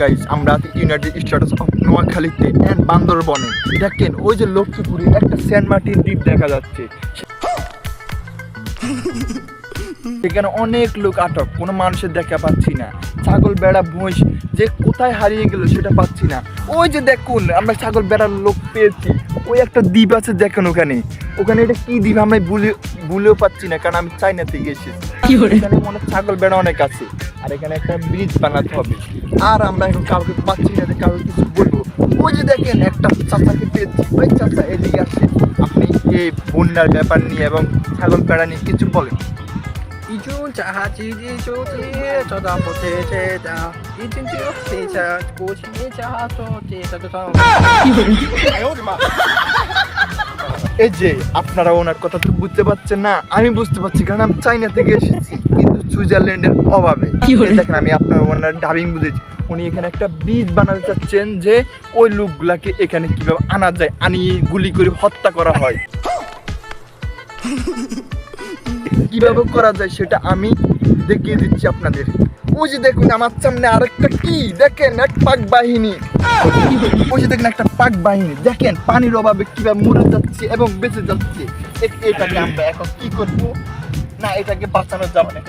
Guys, আমরা United states of নোয়াখালীতে and বান্দরবনে। দেখেন ওই যে লক্ষ্মীপুরে একটা সেন্ট মার্টিন দ্বীপ দেখা যাচ্ছে, সেখানে অনেক লোক আটক, কোনো মানুষের দেখা পাচ্ছি না। ছাগল বেড়া মহিষ যে কোথায় হারিয়ে গেল সেটা পাচ্ছি না। ওই যে দেখুন আমরা ছাগল বেড়ার লোক পেয়েছি, ওই একটা দ্বীপ আছে দেখেন ওখানে। এটা কি দ্বীপ আমরা ভুলেও পাচ্ছি না, কারণ আমি চাইনা থেকে এসেছি। এখানে মনে ছাগল বেড়া অনেক আছে, আর এখানে একটা ব্রিজ বানাতে হবে। আর আমরা এখন কাউকে পাচ্ছি না যে কাউকে কিছু বলবো। ওই যে দেখেন একটা চাচাকে পেয়েছি, ওই চাচা এদিকে আসছে। আপনি এই বন্যার ব্যাপার নিয়ে এবং ছাগল বেড়া নিয়ে কিছু বলেন। এই যে আপনারা ওনার কথা তো বুঝতে পারছেন না, আমি বুঝতে পারছি, কারণ আমি চাইনা থেকে এসেছি, কিন্তু সুইজারল্যান্ডের অভাবে। দেখেন আমি আপনার ওনার ডাবিং বুঝেছি, উনি এখানে একটা ব্রিজ বানাতে চাচ্ছেন যে ওই লোকগুলাকে এখানে কিভাবে আনা যায়, আনিয়ে গুলি করে হত্যা করা হয়। কিভাবে করা যায় সেটা আমি দেখিয়ে দিচ্ছি আপনাদের। ওই যে দেখুন আমার সামনে আরেকটা কি দেখেন, এক পাক বাহিনী। ওই যে দেখেন একটা পাক বাহিনী, দেখেন পানির অভাবে কিভাবে মরে যাচ্ছে এবং বেঁচে যাচ্ছে। এটাকে আমরা এখন কি করবো? না, এটাকে বাঁচানো যাবে না।